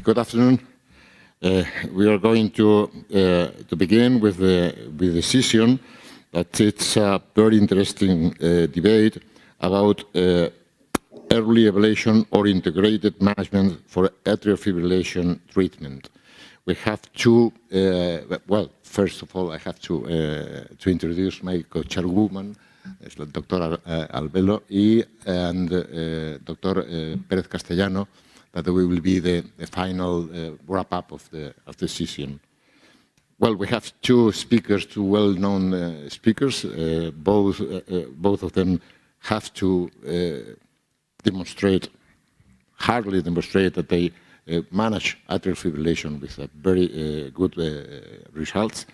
Good afternoon. We are going to begin with the session that it's a very interesting debate about early ablation or integrated management for atrial fibrillation treatment. We have two, well, first of all, I have to introduce my co-chairwoman, Dr. Arbelo, and Dr. Pérez Castellano, that will be the final wrap-up of the session. Well, we have two speakers, two well-known speakers. Both of them have to hardly demonstrate that they manage atrial fibrillation with a very good results.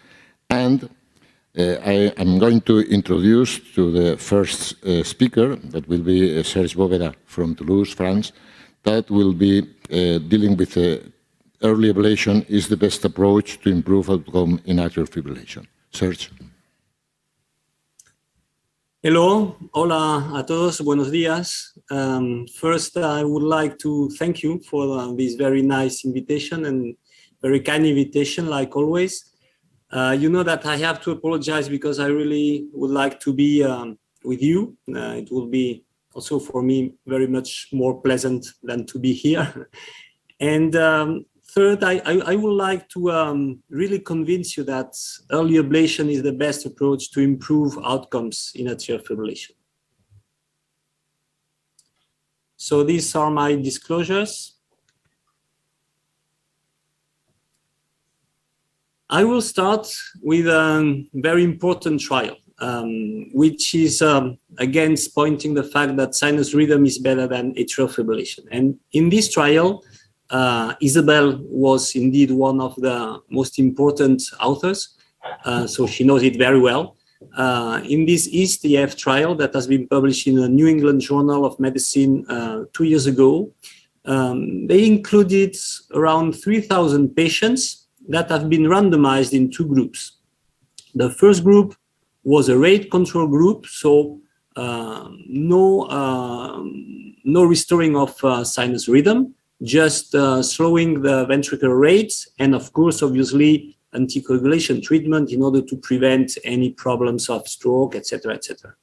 And I am going to introduce to the first speaker, that will be Serge Boveda from Toulouse, France, that will be dealing with early ablation is the best approach to improve outcome in atrial fibrillation. Serge. Hello, hola a todos, buenos días. First, I would like to thank you for this very nice invitation and very kind invitation, like always. You know that I have to apologize because I really would like to be with you. It will be also for me very much more pleasant than to be here. And third, I would like to really convince you that early ablation is the best approach to improve outcomes in atrial fibrillation. So these are my disclosures. I will start with a very important trial, which is against pointing the fact that sinus rhythm is better than atrial fibrillation. And in this trial, Isabel was indeed one of the most important authors, so she knows it very well. In this EAST-EF trial that has been published in the New England Journal of Medicine 2 years ago, they included around 3,000 patients that have been randomized in two groups. The first group was a rate control group, so no restoring of sinus rhythm, just slowing the ventricular rates, and of course, obviously, anticoagulation treatment in order to prevent any problems of stroke, etc., etc.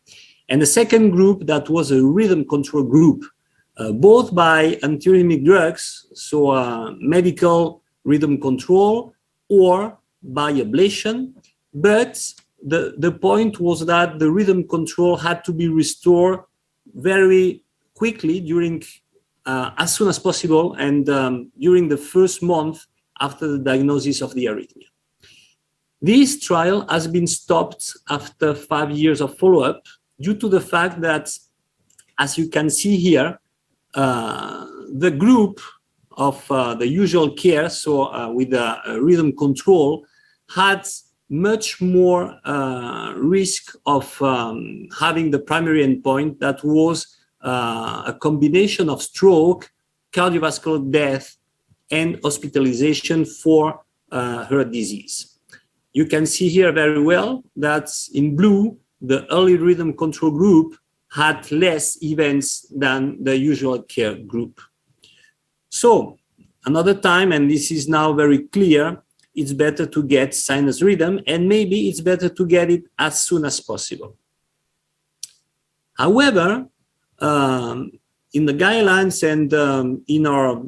And the second group, that was a rhythm control group, both by antiarrhythmic drugs, so medical rhythm control, or by ablation, but the point was that the rhythm control had to be restored very quickly during as soon as possible and during the first month after the diagnosis of the arrhythmia. This trial has been stopped after 5 years of follow-up due to the fact that, as you can see here, the group of the usual care, so with the rhythm control, had much more risk of having the primary endpoint that was a combination of stroke, cardiovascular death, and hospitalization for heart disease. You can see here very well that in blue, the early rhythm control group had less events than the usual care group. So another time, and this is now very clear, it's better to get sinus rhythm, and maybe it's better to get it as soon as possible. However, in the guidelines and in our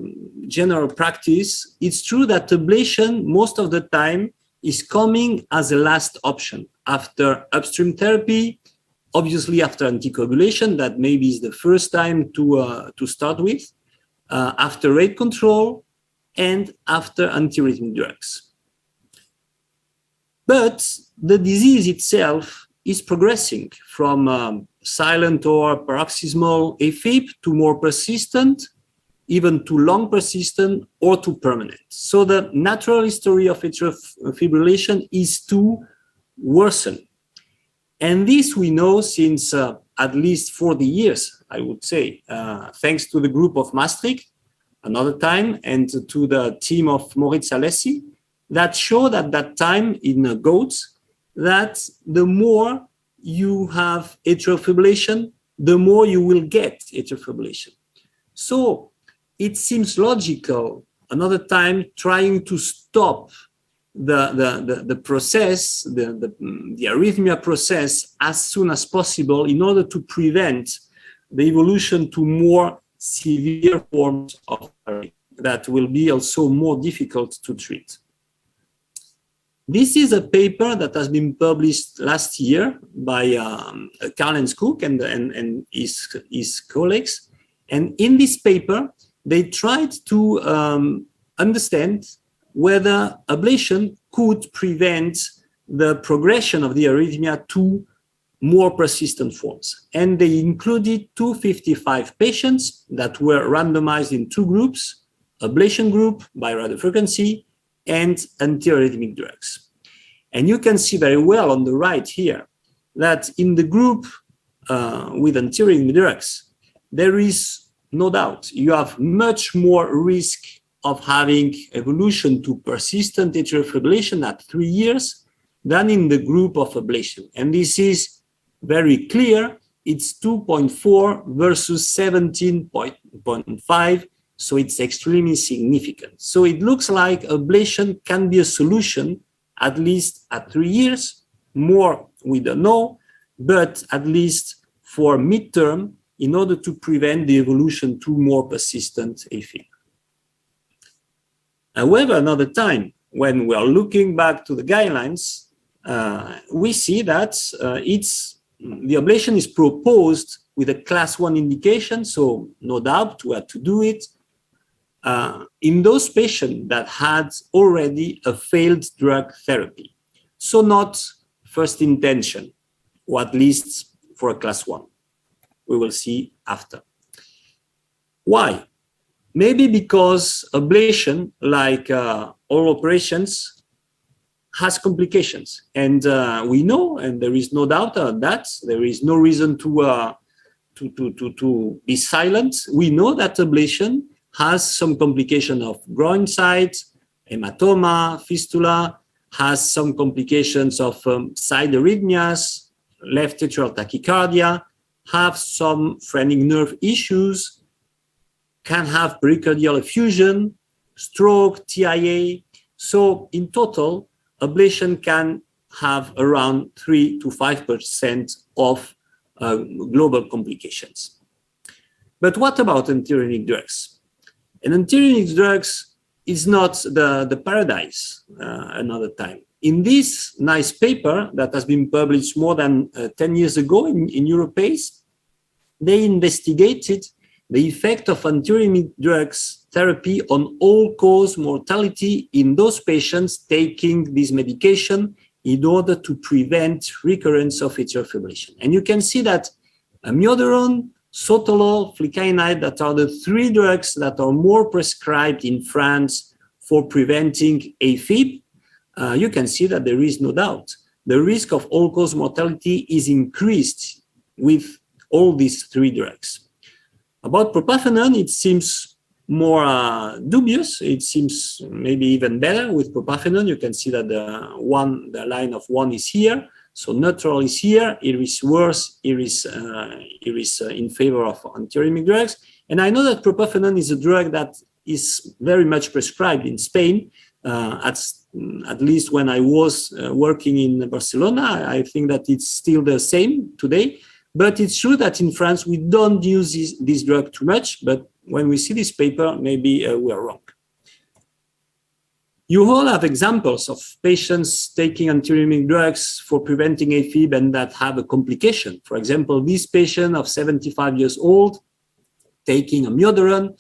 general practice, it's true that ablation most of the time is coming as a last option after upstream therapy, obviously after anticoagulation, that maybe is the first time to start with, after rate control, and after antiarrhythmic drugs. But the disease itself is progressing from silent or paroxysmal AFib to more persistent, even to long persistent or to permanent. So the natural history of atrial fibrillation is to worsen. And this we know since at least 40 years, I would say, thanks to the group of Maastricht, another time, and to the team of Moritz Alessi, that showed at that time in goats that the more you have atrial fibrillation, the more you will get atrial fibrillation. So it seems logical another time trying to stop the process, the arrhythmia process as soon as possible in order to prevent the evolution to more severe forms of arrhythmia that will be also more difficult to treat. This is a paper that has been published last year by Karl-Heinz Cook and his colleagues. And in this paper, they tried to understand whether ablation could prevent the progression of the arrhythmia to more persistent forms. And they included 255 patients that were randomized in two groups, ablation group by radiofrequency and antiarrhythmic drugs. And you can see very well on the right here that in the group with antiarrhythmic drugs, there is no doubt you have much more risk of having evolution to persistent atrial fibrillation at 3 years than in the group of ablation. And this is very clear. It's 2.4 versus 17.5. So it's extremely significant. So it looks like ablation can be a solution, at least at 3 years. More, we don't know, but at least for midterm, in order to prevent the evolution to more persistent AFib. However, another time, when we are looking back to the guidelines, we see that the ablation is proposed with a class 1 indication, so no doubt we have to do it, in those patients that had already a failed drug therapy. So not first intention, or at least for a class 1. We will see after. Why? Maybe because ablation, like all operations, has complications. And we know, and there is no doubt that there is no reason to be silent. We know that ablation has some complication of groin side, hematoma, fistula, has some complications of side arrhythmias, left atrial tachycardia, have some phrenic nerve issues, can have pericardial effusion, stroke, TIA. So in total, ablation can have around 3 to 5% of global complications. But what about antiarrhythmic drugs? And antiarrhythmic drugs is not the paradise another time. In this nice paper that has been published more than 10 years ago in Europace, they investigated the effect of antiarrhythmic drugs therapy on all-cause mortality in those patients taking this medication in order to prevent recurrence of atrial fibrillation. And you can see that amiodarone, sotalol, flecainide, that are the 3 drugs that are more prescribed in France for preventing AFib. You can see that there is no doubt. The risk of all-cause mortality is increased with all these 3 drugs. About propafenone, it seems more dubious. It seems maybe even better with propafenone. You can see that the line of 1 is here. So neutral is here. It is worse. It is in favor of antiarrhythmic drugs. And I know that propafenone is a drug that is very much prescribed in Spain. At least when I was working in Barcelona, I think that it's still the same today. But it's true that in France, we don't use this drug too much. But when we see this paper, maybe we are wrong. You all have examples of patients taking antiarrhythmic drugs for preventing AFib and that have a complication. For example, this patient of 75 years old taking amiodarone.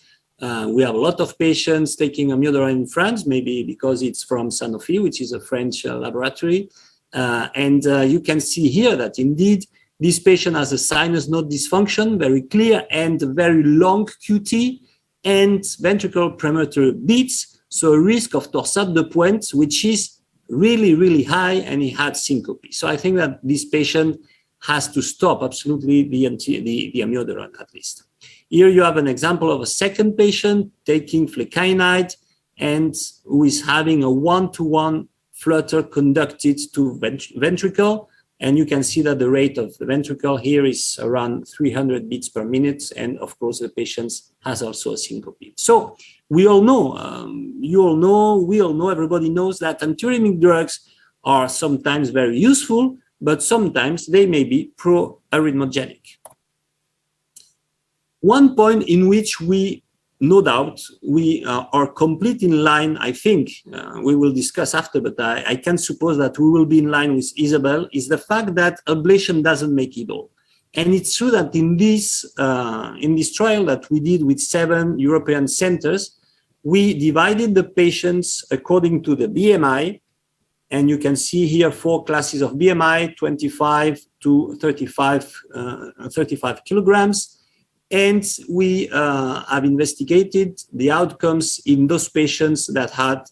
We have a lot of patients taking amiodarone in France, maybe because it's from Sanofi, which is a French laboratory. And you can see here that indeed, this patient has a sinus node dysfunction, very clear, and very long QT, and ventricular premonitory beats, so a risk of torsade de pointe, which is really, really high, and he had syncope. So I think that this patient has to stop absolutely the amiodarone, at least. Here you have an example of a second patient taking flecainide and who is having a 1-to-1 flutter conducted to ventricle. And you can see that the rate of the ventricle here is around 300 beats per minute. And of course, the patient has also a syncope. So we all know, you all know, we all know, everybody knows that antiarrhythmic drugs are sometimes very useful, but sometimes they may be pro-arrhythmogenic. One point in which we, no doubt, we are completely in line, I think, we will discuss after, but I can suppose that we will be in line with Isabel, is the fact that ablation doesn't make it all. And it's true that in this trial that we did with 7 European centers, we divided the patients according to the BMI, and you can see here 4 classes of BMI, 25 to 35 kilograms. And we have investigated the outcomes in those patients that had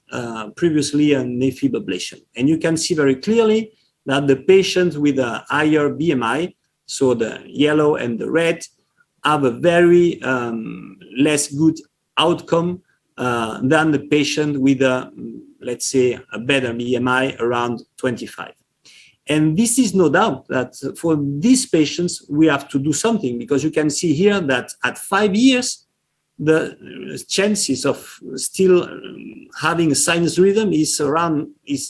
previously an AFib ablation. And you can see very clearly that the patients with a higher BMI, so the yellow and the red, have a very less good outcome than the patient with a, let's say, a better BMI around 25. And this is no doubt that for these patients, we have to do something, because you can see here that at 5 years, the chances of still having a sinus rhythm is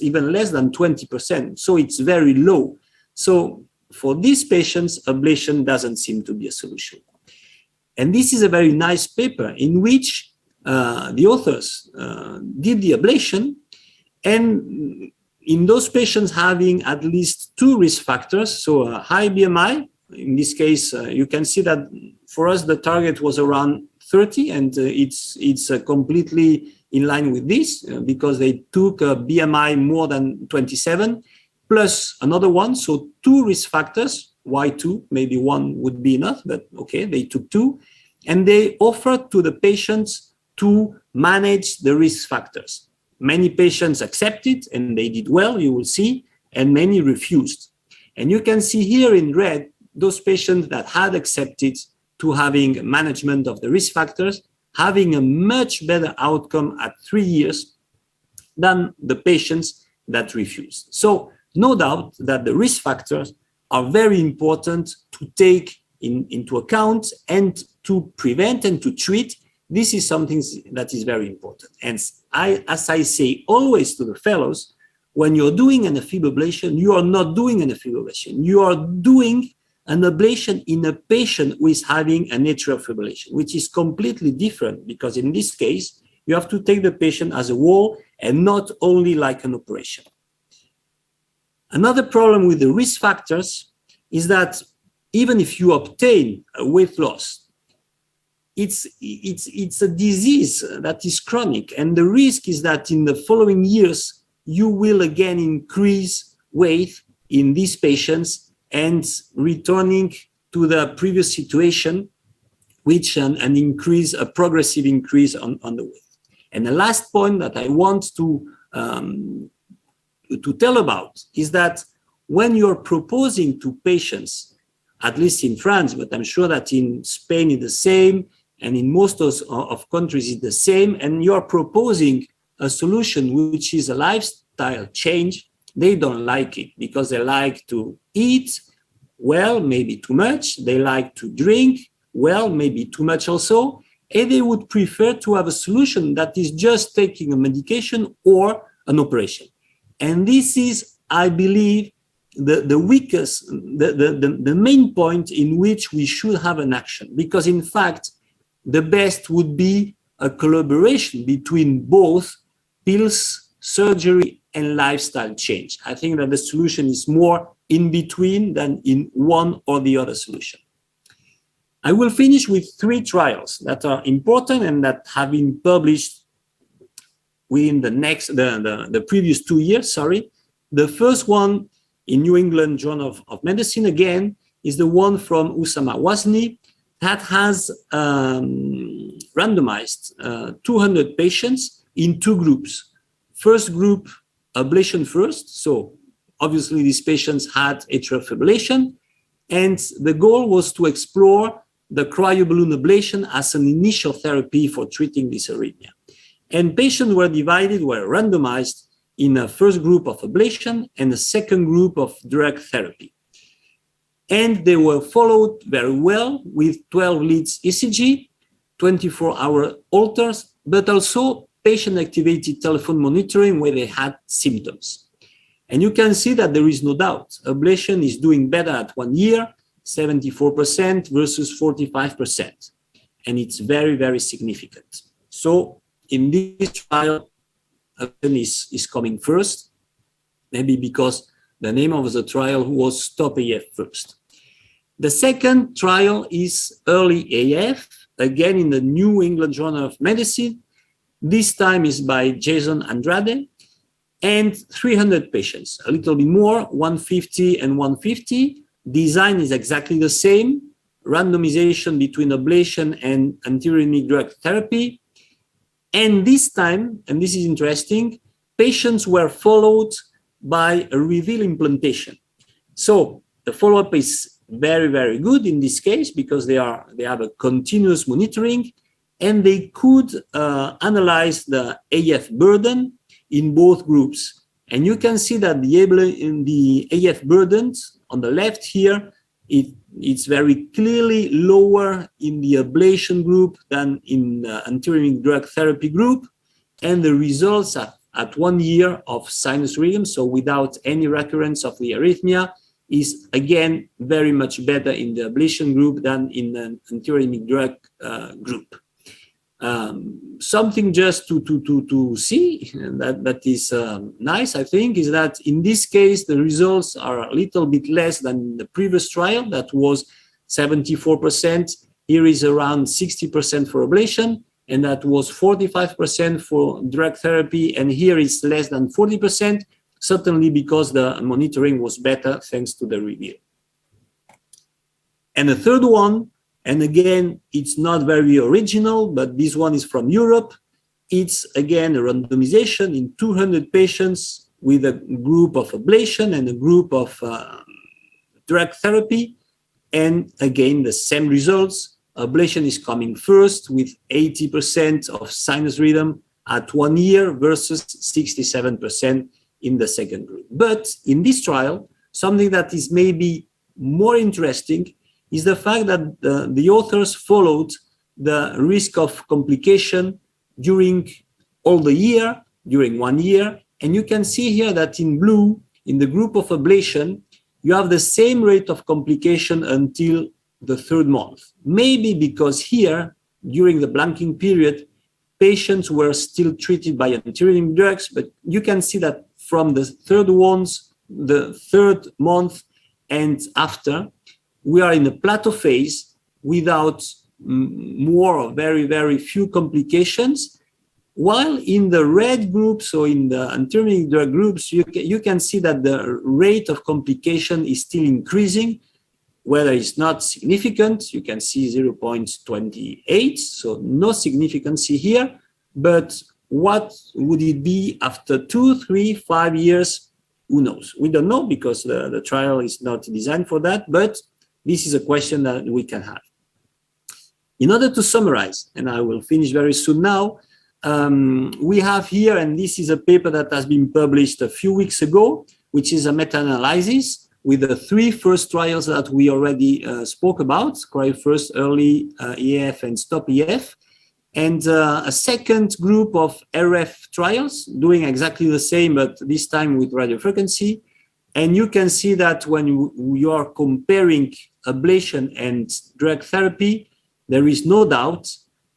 even less than 20%. So it's very low. So for these patients, ablation doesn't seem to be a solution. And this is a very nice paper in which the authors did the ablation, and in those patients having at least 2 risk factors, so a high BMI, in this case, you can see that for us, the target was around 30, and it's completely in line with this, because they took a BMI more than 27, plus another one, so 2 risk factors. Why 2? Maybe 1 would be enough, but okay, they took 2, and they offered to the patients to manage the risk factors. Many patients accepted, and they did well, you will see, and many refused. And you can see here in red, those patients that had accepted to having management of the risk factors, having a much better outcome at 3 years than the patients that refused. So no doubt that the risk factors are very important to take into account and to prevent and to treat. This is something that is very important. And as I say always to the fellows, when you're doing an AFib ablation, you are not doing an AFib ablation. You are doing an ablation in a patient who is having an atrial fibrillation, which is completely different, because in this case, you have to take the patient as a whole and not only like an operation. Another problem with the risk factors is that even if you obtain a weight loss, it's a disease that is chronic, and the risk is that in the following years you will again increase weight in these patients and returning to the previous situation, which a progressive increase on the weight. And the last point that I want to tell about is that when you're proposing to patients, at least in France, but I'm sure that in Spain it's the same, and in most of countries it's the same, and you're proposing a solution which is a lifestyle change, they don't like it, because they like to eat well, maybe too much, they like to drink well, maybe too much also, and they would prefer to have a solution that is just taking a medication or an operation. And this is, I believe, the weakest, the main point in which we should have an action, because in fact, the best would be a collaboration between both pills, surgery, and lifestyle change. I think that the solution is more in between than in one or the other solution. I will finish with 3 trials that are important and that have been published within the previous 2 years, sorry. The first one in New England Journal of Medicine, again, is the one from Usama Wazni, that has randomized 200 patients in 2 groups. First group, ablation first. So obviously these patients had atrial fibrillation, and the goal was to explore the cryoballoon ablation as an initial therapy for treating this arrhythmia. And patients were randomized in a first group of ablation and a second group of drug therapy. And they were followed very well with 12 leads ECG, 24-hour Holters, but also patient-activated telephone monitoring where they had symptoms. And you can see that there is no doubt. Ablation is doing better at 1 year, 74% versus 45%. And it's very, very significant. So in this trial, ablation is coming first, maybe because the name of the trial was Stop AF First. The second trial is Early AF, again in the New England Journal of Medicine. This time is by Jason Andrade, and 300 patients, a little bit more, 150 and 150. Design is exactly the same, randomization between ablation and antiarrhythmic drug therapy. And this time, and this is interesting, patients were followed by a reveal implantation. So the follow-up is very, very good in this case because they have a continuous monitoring, and they could analyze the AF burden in both groups. And you can see that the AF burdens on the left here, it's very clearly lower in the ablation group than in the antiarrhythmic drug therapy group. And the results at 1 year of sinus rhythm, so without any recurrence of the arrhythmia, is again very much better in the ablation group than in the antiarrhythmic drug group. Something just to see that is nice, I think, is that in this case the results are a little bit less than the previous trial that was 74%. Here is around 60% for ablation, and that was 45% for drug therapy, and here is less than 40%. Certainly because the monitoring was better thanks to the reveal. And the third one, and again, it's not very original, but this one is from Europe. It's again a randomization in 200 patients with a group of ablation and a group of drug therapy. And again, the same results. Ablation is coming first with 80% of sinus rhythm at 1 year versus 67% in the second group. But in this trial, something that is maybe more interesting is the fact that the authors followed the risk of complication during all the year, during 1 year. And you can see here that in blue, in the group of ablation, you have the same rate of complication until the 3rd month. Maybe because here, during the blanking period, patients were still treated by antiarrhythmic drugs, but you can see that from the 3rd month and after, we are in a plateau phase without more or very, very few complications. While in the red groups, so in the antiarrhythmic drug groups, you can see that the rate of complication is still increasing, whether it's not significant. You can see 0.28, so no significance here, but what would it be after 2, 3, 5 years? Who knows? We don't know because the trial is not designed for that, but this is a question that we can have. In order to summarize, and I will finish very soon now, we have here, and this is a paper that has been published a few weeks ago, which is a meta-analysis with the 3 first trials that we already spoke about, First, Early EF, and Stop EF. And a second group of RF trials doing exactly the same, but this time with radiofrequency. And you can see that when you are comparing ablation and drug therapy, there is no doubt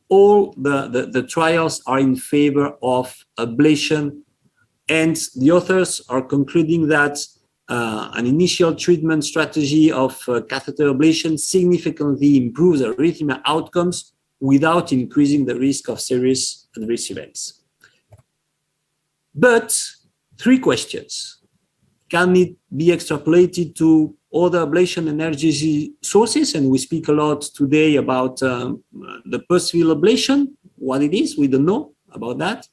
all the trials are in favor of ablation. And the authors are concluding that an initial treatment strategy of catheter ablation significantly improves arrhythmia outcomes without increasing the risk of serious adverse events. But 3 questions. Can it be extrapolated to other ablation energy sources? And we speak a lot today about the pulse-field ablation, what it is, we don't know about that.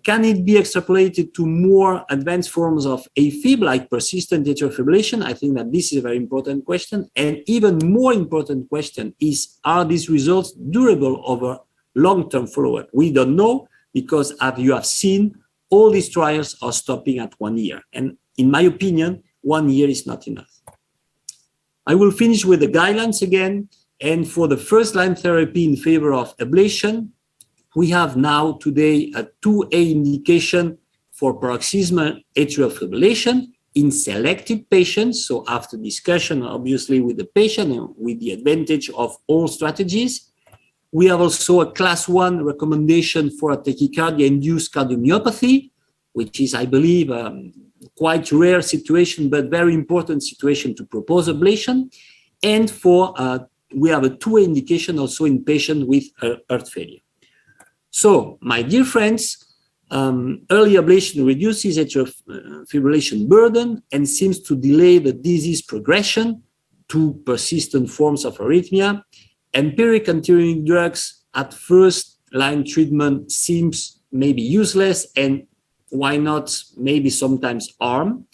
Can it be extrapolated to more advanced forms of AFib, like persistent atrial fibrillation? I think that this is a very important question. And even more important question is, are these results durable over long-term follow-up? We don't know because, as you have seen, all these trials are stopping at 1 year. And in my opinion, 1 year is not enough. I will finish with the guidelines again. And for the first-line therapy in favor of ablation, we have now today a 2A indication for paroxysmal atrial fibrillation in selected patients. So after discussion, obviously, with the patient and with the advantage of all strategies, we have also a class 1 recommendation for a tachycardia-induced cardiomyopathy, which is, I believe, quite rare situation, but very important situation to propose ablation. And for we have a 2A indication also in patients with heart failure. So, my dear friends, early ablation reduces atrial fibrillation burden and seems to delay the disease progression to persistent forms of arrhythmia. Empiric antiarrhythmic drugs at first-line treatment seems maybe useless, and why not maybe sometimes harm.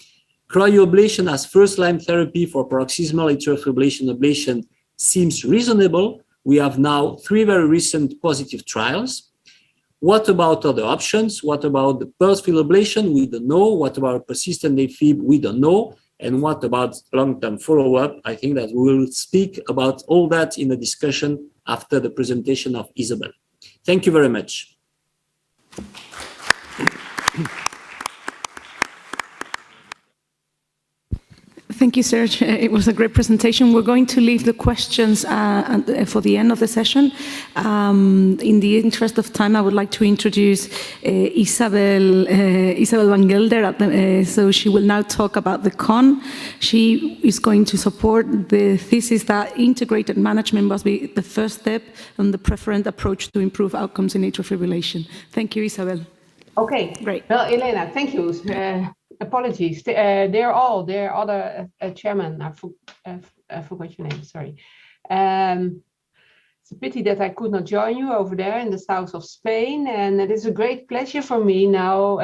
Cryoablation as first-line therapy for paroxysmal atrial fibrillation ablation seems reasonable. We have now 3 very recent positive trials. What about other options? What about the pulse field ablation? We don't know. What about persistent AFib? We don't know. And what about long-term follow-up? I think that we will speak about all that in the discussion after the presentation of Isabel. Thank you very much. Thank you, Serge. It was a great presentation. We're going to leave the questions for the end of the session. In the interest of time, I would like to introduce Isabel Van Gelder. So she will now talk about the CON. She is going to support the thesis that integrated management must be the first step on the preferent approach to improve outcomes in atrial fibrillation. Thank you, Isabel. Okay, great. Well, Elena, thank you. Apologies. They're other chairman. I forgot your name. Sorry. It's a pity that I could not join you over there in the south of Spain, and it is a great pleasure for me now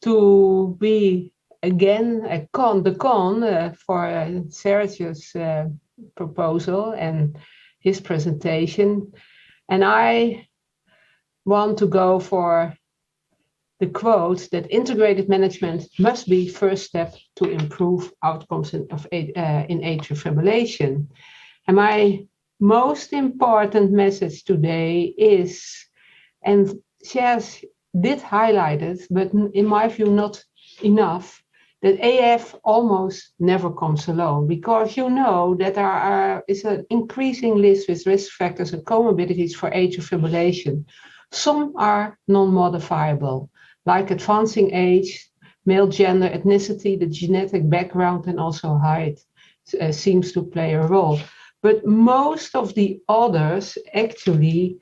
to be again the con for Serge's proposal and his presentation, and I want to go for the quote that integrated management must be first step to improve outcomes in atrial fibrillation. And my most important message today is, and Serge did highlight it, but in my view not enough, that AF almost never comes alone, because you know that there is an increasing list with risk factors and comorbidities for atrial fibrillation. Some are non-modifiable, like advancing age, male gender, ethnicity, the genetic background, and also height seems to play a role. But most of the others actually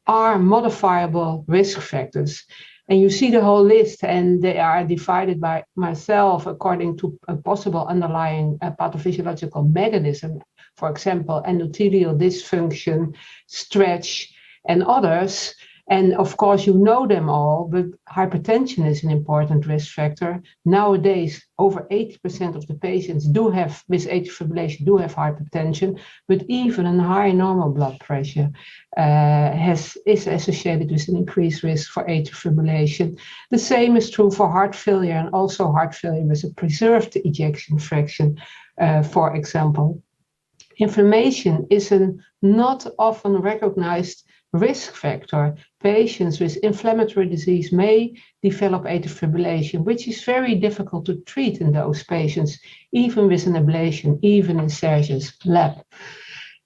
are modifiable risk factors. And you see the whole list, and they are divided by myself according to a possible underlying pathophysiological mechanism, for example, endothelial dysfunction, stretch, and others. And of course, you know them all, but hypertension is an important risk factor. Nowadays, over 80% of the patients with atrial fibrillation do have hypertension, but even a high normal blood pressure is associated with an increased risk for atrial fibrillation. The same is true for heart failure, and also heart failure with a preserved ejection fraction, for example. Inflammation is a not often recognized risk factor. Patients with inflammatory disease may develop atrial fibrillation, which is very difficult to treat in those patients, even with an ablation, even in Serge's lab.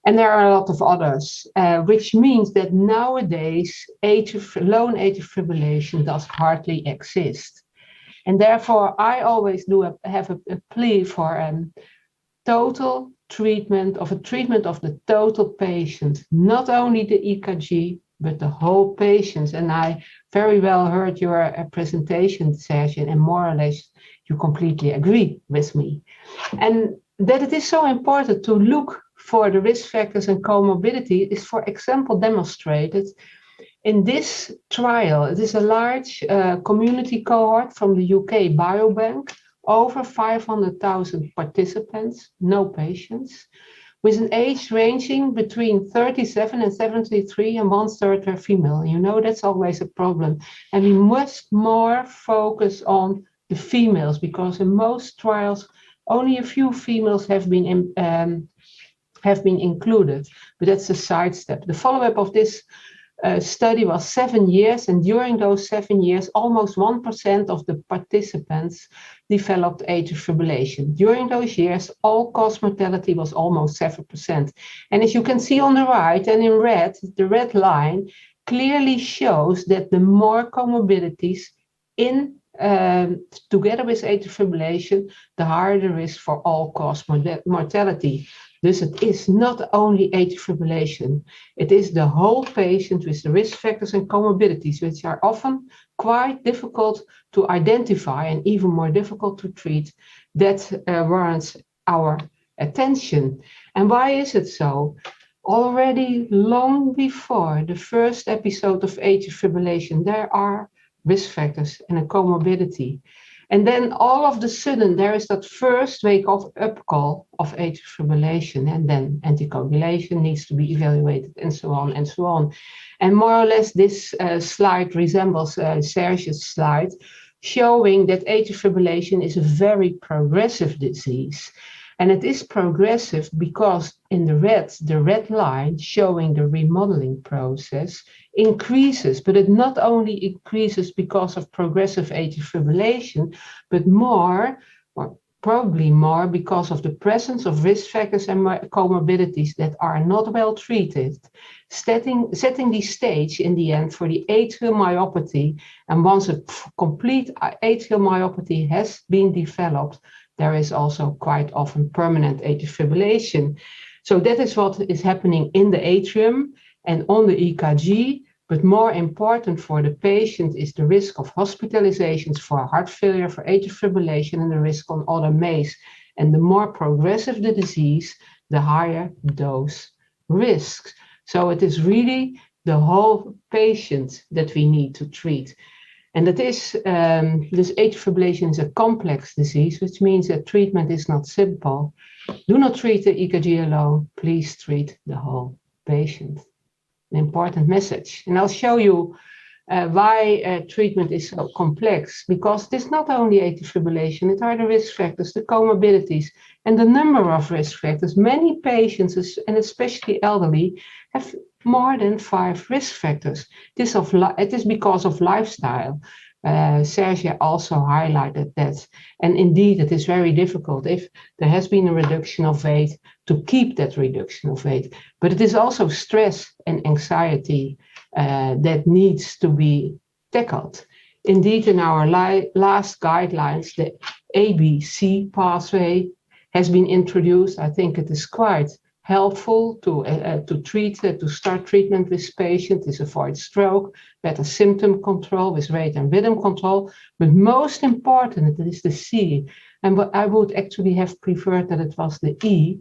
And there are a lot of others, which means that nowadays lone atrial fibrillation does hardly exist. And therefore, I always have a plea for total treatment of the total patient, not only the EKG, but the whole patient. And I very well heard your presentation, Serge, and more or less you completely agree with me. And that it is so important to look for the risk factors and comorbidity is, for example, demonstrated in this trial. It is a large community cohort from the UK Biobank, over 500,000 participants, no patients, with an age ranging between 37 and 73, and 1/3 were female. You know, that's always a problem. And we must more focus on the females, because in most trials, only a few females have been included, but that's a sidestep. The follow-up of this study was 7 years, and during those 7 years, almost 1% of the participants developed atrial fibrillation. During those years, all-cause mortality was almost 7%. And as you can see on the right, and in red, the red line clearly shows that the more comorbidities in together with atrial fibrillation, the higher the risk for all-cause mortality. Thus, it is not only atrial fibrillation, it is the whole patient with the risk factors and comorbidities, which are often quite difficult to identify and even more difficult to treat, that warrants our attention. And why is it so? Already long before the first episode of atrial fibrillation, there are risk factors and a comorbidity. And then all of a sudden, there is that first wake-up call of atrial fibrillation, and then anticoagulation needs to be evaluated, and so on and so on. And more or less, this slide resembles Serge's slide, showing that atrial fibrillation is a very progressive disease. And it is progressive because in the red line showing the remodeling process increases, but it not only increases because of progressive atrial fibrillation, but more, or probably more, because of the presence of risk factors and comorbidities that are not well treated, setting the stage in the end for the atrial myopathy. And once a complete atrial myopathy has been developed, there is also quite often permanent atrial fibrillation. So that is what is happening in the atrium and on the EKG. But more important for the patient is the risk of hospitalizations for heart failure, for atrial fibrillation, and the risk on other MACE. And the more progressive the disease, the higher those risks. So it is really the whole patient that we need to treat. And that is, this atrial fibrillation is a complex disease, which means that treatment is not simple. Do not treat the EKG alone, please treat the whole patient. An important message. And I'll show you why treatment is so complex, because it is not only atrial fibrillation, it are the risk factors, the comorbidities, and the number of risk factors. Many patients, and especially elderly, have more than 5 risk factors. It is because of lifestyle. Serge also highlighted that. And indeed, it is very difficult if there has been a reduction of weight to keep that reduction of weight. But it is also stress and anxiety that needs to be tackled. Indeed, in our last guidelines, the ABC pathway has been introduced. I think it is quite helpful to start treatment with patients, is avoid stroke, better symptom control with rate and rhythm control, but most important, it is the C. And what I would actually have preferred that it was the E,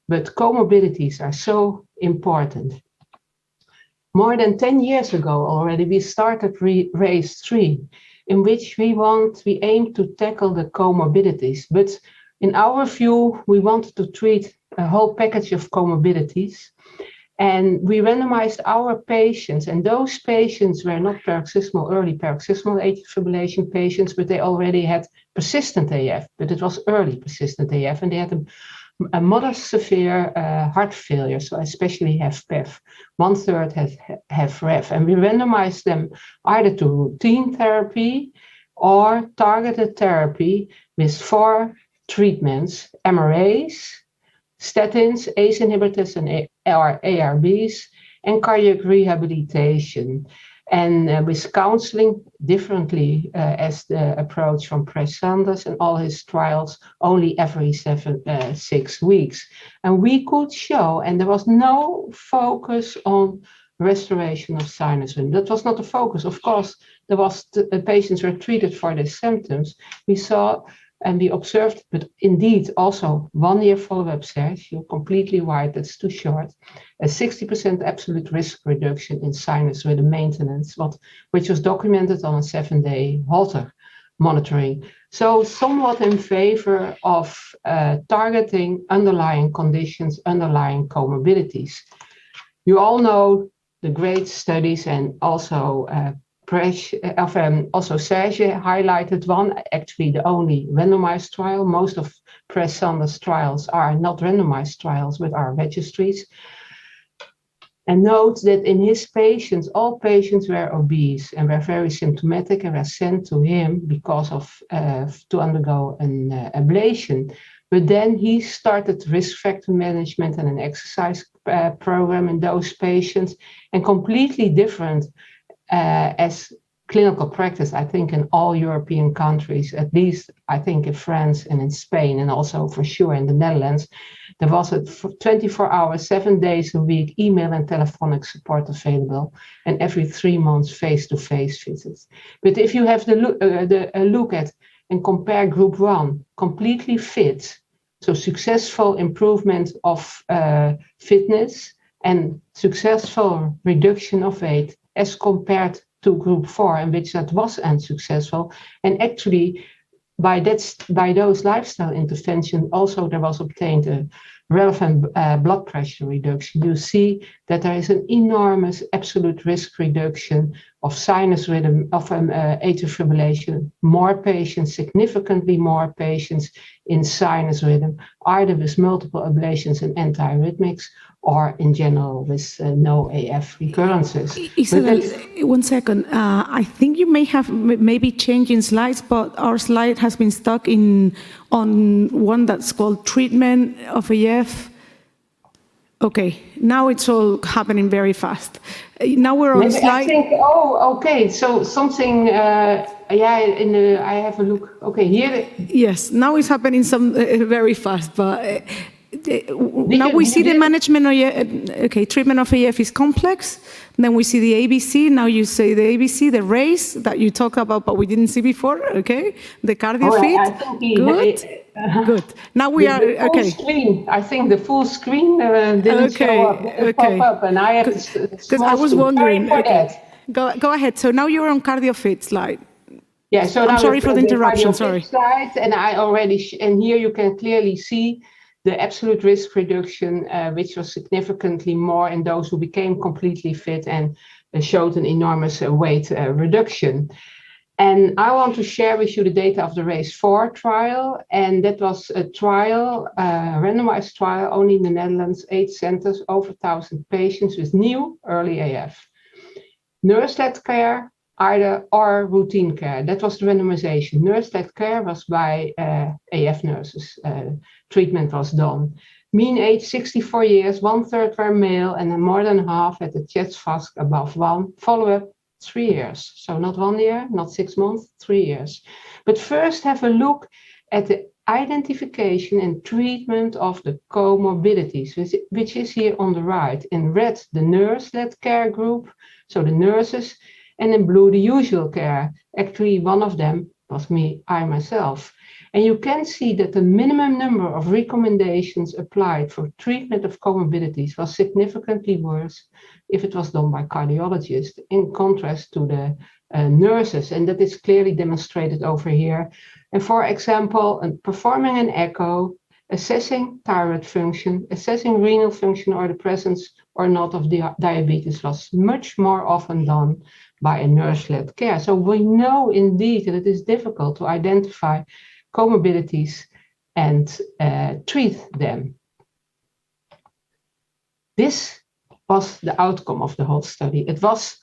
but comorbidities are so important. More than 10 years ago already, we started RAISE 3, in which we aim to tackle the comorbidities, but in our view, we wanted to treat a whole package of comorbidities. And we randomized our patients, and those patients were not early paroxysmal atrial fibrillation patients, but they already had persistent AF, but it was early persistent AF, and they had a moderate severe heart failure, so especially HFpEF. 1/3 have REF, and we randomized them either to routine therapy or targeted therapy with 4 treatments: MRAs, statins, ACE inhibitors, and ARBs, and cardiac rehabilitation. And with counseling differently as the approach from Press Sanders and all his trials, only every 6 weeks. And we could show, and there was no focus on restoration of sinus rhythm. That was not the focus. Of course, there was the patients were treated for their symptoms. We saw and we observed, but indeed also 1 year follow-up, Serge, you're completely right, that's too short, a 60% absolute risk reduction in sinus rhythm maintenance, which was documented on a 7-day Holter monitoring. So somewhat in favor of targeting underlying conditions, underlying comorbidities. You all know the great studies, and also also Serge highlighted one, actually the only randomized trial. Most of Press Sanders trials are not randomized trials, but are registries. And note that in his patients, all patients were obese and were very symptomatic and were sent to him because of to undergo an ablation. But then he started risk factor management and an exercise program in those patients, and completely different as clinical practice, I think, in all European countries, at least I think in France and in Spain, and also for sure in the Netherlands. There was a 24 hours, 7 days a week, email and telephonic support available, and every 3 months face-to-face visits. But if you have a look at and compare group 1, completely fit, so successful improvement of fitness and successful reduction of weight as compared to group 4, in which that was unsuccessful, and actually by those lifestyle interventions, also there was obtained a relevant blood pressure reduction. You see that there is an enormous absolute risk reduction of sinus rhythm, of atrial fibrillation, more patients, significantly more patients in sinus rhythm, either with multiple ablations and antiarrhythmics, or in general with no AF recurrences. Isabel, 1 second. I think you may have maybe changing slides, but our slide has been stuck on one that's called treatment of AF. Okay, now it's all happening very fast. Now we're on slide. I think, okay, so something, I have a look. Okay, here. Yes, now it's happening very fast, but now we see the management of treatment of AF is complex. Then we see the ABC. Now you say the ABC, the race that you talk about, but we didn't see before. Okay, the cardio fit. Good. Now we are okay. Screen. I think the full screen didn't show up. Didn't pop up, and I have to. Because I was wondering. Go ahead. So now you're on cardio fit slide. Yeah. So I'm sorry for the interruption. Sorry. Slide, and I already and here you can clearly see the absolute risk reduction, which was significantly more in those who became completely fit and showed an enormous weight reduction. And I want to share with you the data of the RACE4 trial. And that was a trial, randomized trial, only in the Netherlands, 8 centers, over 1,000 patients with new early AF. Nurse-led care, or routine care. That was the randomization. Nurse-led care was by AF nurses. Treatment was done. Mean age 64 years, 1/3 were male, and then more than half had a chest FAST above 1. Follow-up 3 years. So not 1 year, not 6 months, 3 years. But first have a look at the identification and treatment of the comorbidities, which is here on the right. In red, the nurse-led care group, so the nurses, and in blue, the usual care. Actually, one of them was I myself. And you can see that the minimum number of recommendations applied for treatment of comorbidities was significantly worse if it was done by cardiologists, in contrast to the nurses. And that is clearly demonstrated over here. And for example, performing an echo, assessing thyroid function, assessing renal function, or the presence or not of diabetes was much more often done by a nurse-led care. So we know indeed that it is difficult to identify comorbidities and treat them. This was the outcome of the whole study. It was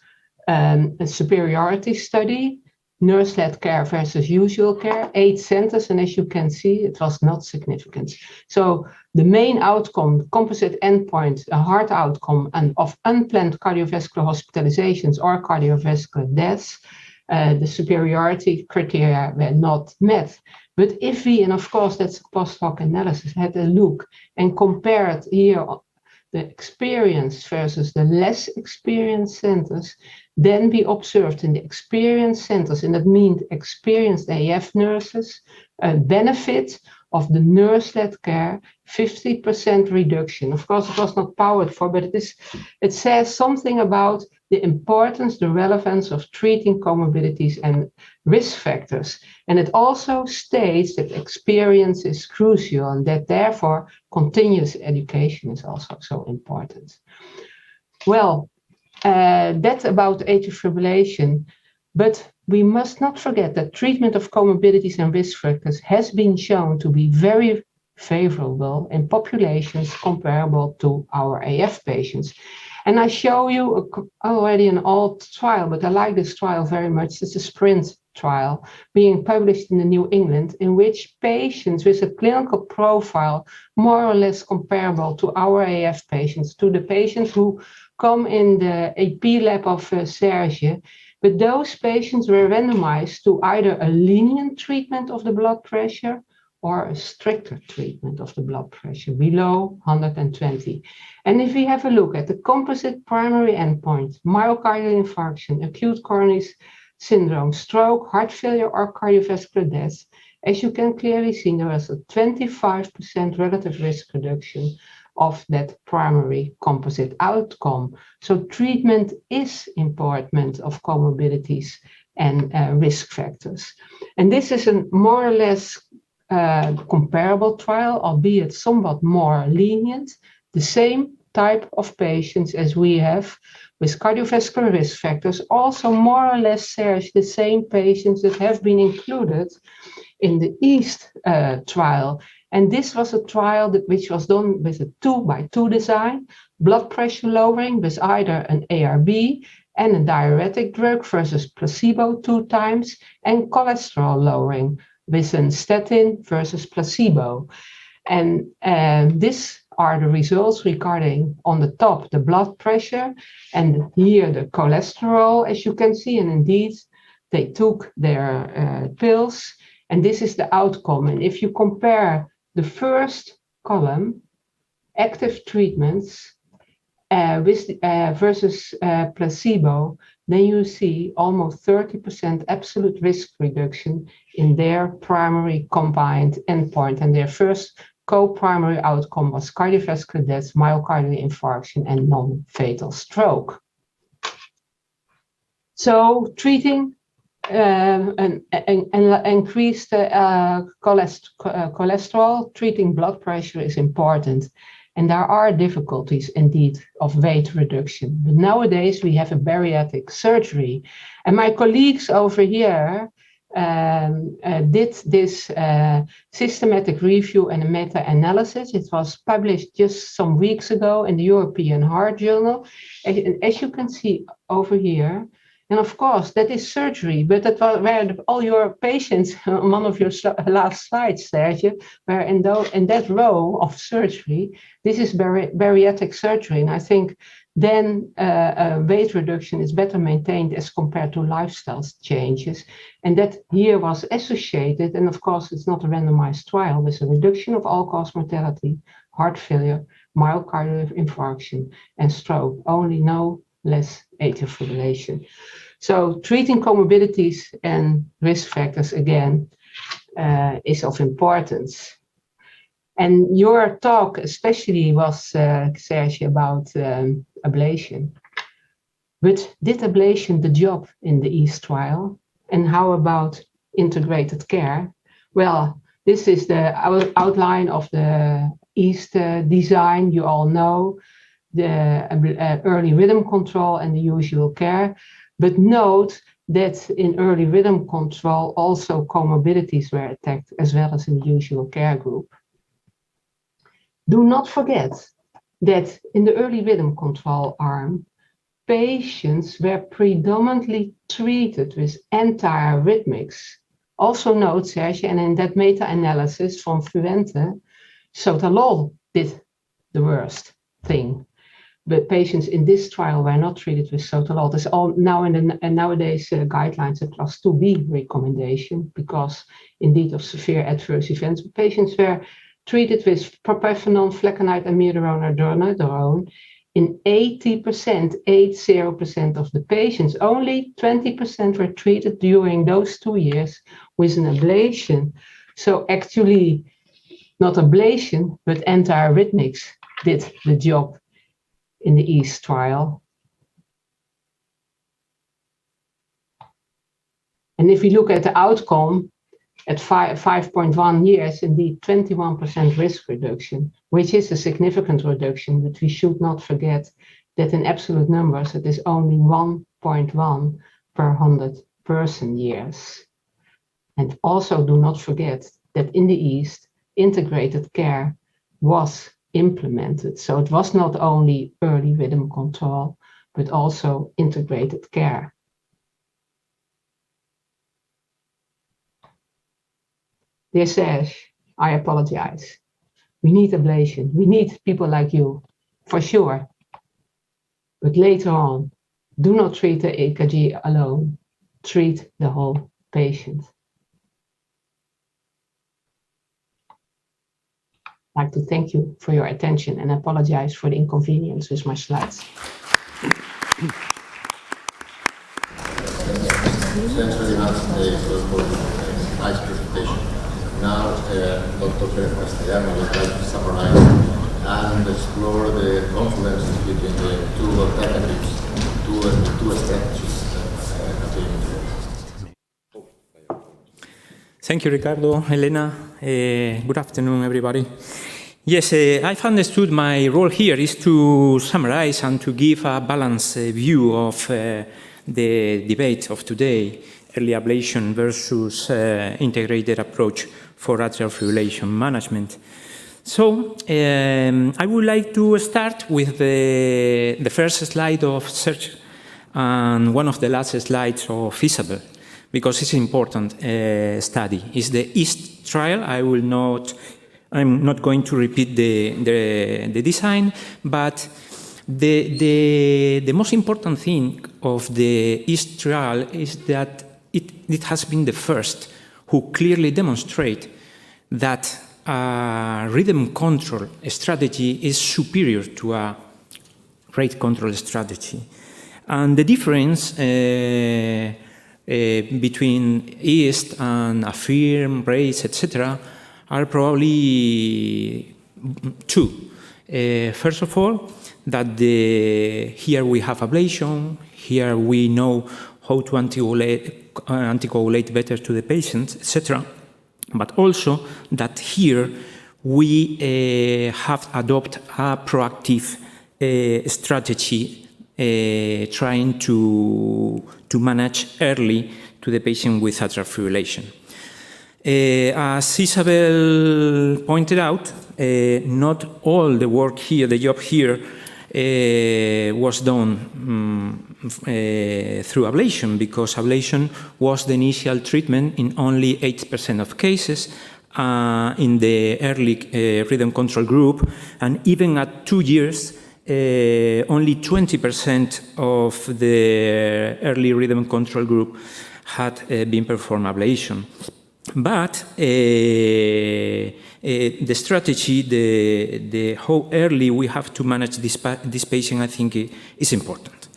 a superiority study, nurse-led care versus usual care, 8 centers, and as you can see, it was not significant. So the main outcome, composite endpoint, a hard outcome and of unplanned cardiovascular hospitalizations or cardiovascular deaths, the superiority criteria were not met. But if we, and of course that's a post-hoc analysis, had a look and compared here the experienced versus the less experienced centers, then we observed in the experienced centers, and that means experienced AF nurses, a benefit of the nurse-led care, 50% reduction. Of course, it was not powered for, but it says something about the importance, the relevance of treating comorbidities and risk factors. And it also states that experience is crucial and that therefore continuous education is also so important. Well, that's about atrial fibrillation, but we must not forget that treatment of comorbidities and risk factors has been shown to be very favorable in populations comparable to our AF patients. And I show you already an old trial, but I like this trial very much. It's a SPRINT trial being published in the New England, in which patients with a clinical profile more or less comparable to our AF patients, to the patients who come in the AP lab of Serge, but those patients were randomized to either a lenient treatment of the blood pressure or a stricter treatment of the blood pressure below 120. And if we have a look at the composite primary endpoint, myocardial infarction, acute coronary syndrome, stroke, heart failure, or cardiovascular death, as you can clearly see, there was a 25% relative risk reduction of that primary composite outcome. So treatment is important of comorbidities and risk factors. And this is a more or less comparable trial, albeit somewhat more lenient, the same type of patients as we have with cardiovascular risk factors, also more or less Serge, the same patients that have been included in the EAST trial. And this was a trial which was done with a 2x2 design, blood pressure lowering with either an ARB and a diuretic drug versus placebo 2 times, and cholesterol lowering with a statin versus placebo. And these are the results regarding on the top, the blood pressure, and here the cholesterol, as you can see, and indeed they took their pills, and this is the outcome. And if you compare the first column, active treatments versus placebo, then you see almost 30% absolute risk reduction in their primary combined endpoint. And their first co-primary outcome was cardiovascular death, myocardial infarction, and non-fatal stroke. So treating and increased cholesterol, treating blood pressure is important. And there are difficulties indeed of weight reduction. But nowadays we have a bariatric surgery. And my colleagues over here did this systematic review and a meta-analysis. It was published just some weeks ago in the European Heart Journal. And as you can see over here, and of course, that is surgery, but that was where all your patients, one of your last slides, Serge, were in that row of surgery. This is bariatric surgery. And I think then weight reduction is better maintained as compared to lifestyle changes. And that here was associated, and of course, it's not a randomized trial, with a reduction of all-cause mortality, heart failure, myocardial infarction, and stroke, only no less atrial fibrillation. So treating comorbidities and risk factors again is of importance. And your talk especially was, Serge, about ablation. But did ablation the job in the EAST trial? And how about integrated care? Well, this is the outline of the EAST design. You all know the early rhythm control and the usual care. But note that in early rhythm control, also comorbidities were attacked, as well as in the usual care group. Do not forget that in the early rhythm control arm, patients were predominantly treated with antiarrhythmics. Also note, Serge, and in that meta-analysis from Fuente, sotalol did the worst thing. But patients in this trial were not treated with sotalol. It's all now and nowadays guidelines a class 2B recommendation because indeed of severe adverse events. But patients were treated with propafenone, flecainide, amiodarone, or dronedarone. In 80% of the patients, only 20% were treated during those 2 years with an ablation. So actually, not ablation, but antiarrhythmics did the job in the EAST trial. And if we look at the outcome, at 5.1 years, indeed 21% risk reduction, which is a significant reduction, but we should not forget that in absolute numbers, it is only 1.1 per 100 person years. And also do not forget that in the East, integrated care was implemented. So it was not only early rhythm control, but also integrated care. Dear Serge, I apologize. We need ablation. We need people like you, for sure. But later on, do not treat the EKG alone. Treat the whole patient. I'd like to thank you for your attention and apologize for the inconvenience with my slides. Thanks very much for a nice presentation. Now, Dr. Pérez Castellano will try to summarize and explore the confluence between the two alternatives, two strategies that have been. Thank you, Ricardo, Elena. Good afternoon, everybody. Yes, I've understood my role here is to summarize and to give a balanced view of the debate of today, early ablation versus integrated approach for atrial fibrillation management. So I would like to start with the first slide of Serge and one of the last slides of Isabel, because it's an important study. It's the EAST trial. I'm not going to repeat the design, but the most important thing of the EAST trial is that it has been the first who clearly demonstrate that a rhythm control strategy is superior to a rate control strategy. And the difference between EAST and affirm, rates, etc., are probably two. First of all, that here we have ablation, here we know how to anticoagulate better to the patient, etc. But also that here we have adopted a proactive strategy trying to manage early to the patient with atrial fibrillation. As Isabel pointed out, not all the work here, the job here, was done through ablation, because ablation was the initial treatment in only 8% of cases in the early rhythm control group, and even at 2 years, only 20% of the early rhythm control group had been performed ablation. But the strategy, how early we have to manage this patient, I think is important.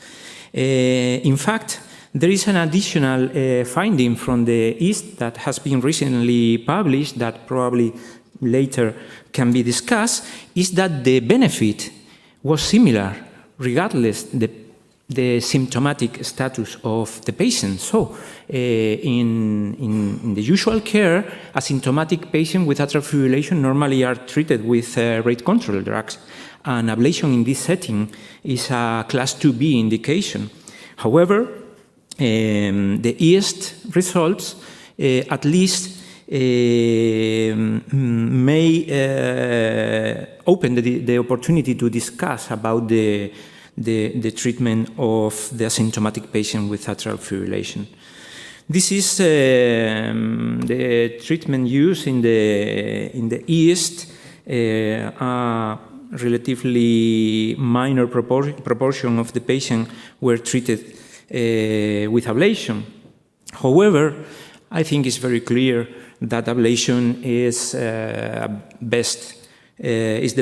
In fact, there is an additional finding from the EAST that has been recently published that probably later can be discussed, is that the benefit was similar regardless the symptomatic status of the patient. So in the usual care, asymptomatic patients with atrial fibrillation normally are treated with rate control drugs, and ablation in this setting is a class 2B indication. However, the EAST results at least may open the opportunity to discuss about the treatment of the asymptomatic patient with atrial fibrillation. This is the treatment used in the EAST, a relatively minor proportion of the patients were treated with ablation. However, I think it's very clear that ablation is the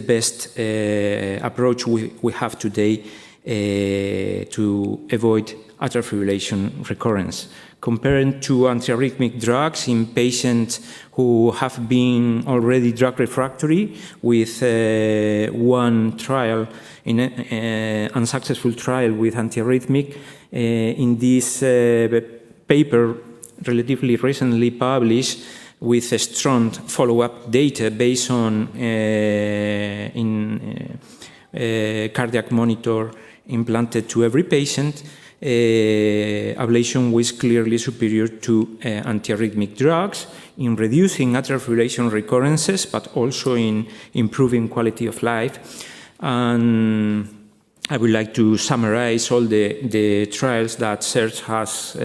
best approach we have today to avoid atrial fibrillation recurrence. Compared to antiarrhythmic drugs in patients who have been already drug refractory with one trial, in unsuccessful trial with antiarrhythmic, in this paper relatively recently published, with a strong follow-up data based on cardiac monitor implanted to every patient, ablation was clearly superior to antiarrhythmic drugs in reducing atrial fibrillation recurrences, but also in improving quality of life. And I would like to summarize all the trials that Serge has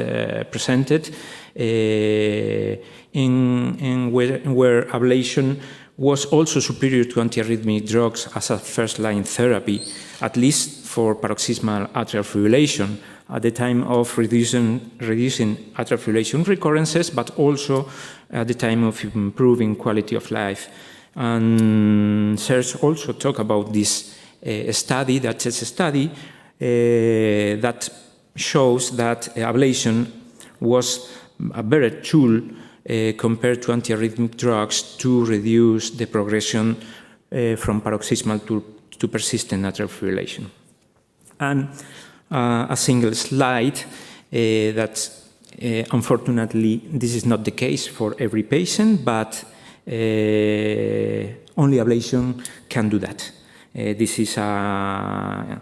presented, where ablation was also superior to antiarrhythmic drugs as a first-line therapy, at least for paroxysmal atrial fibrillation, at the time of reducing atrial fibrillation recurrences, but also at the time of improving quality of life. And Serge also talked about this study, that shows that ablation was a better tool compared to antiarrhythmic drugs to reduce the progression from paroxysmal to persistent atrial fibrillation. And a single slide that unfortunately this is not the case for every patient, but only ablation can do that. This is a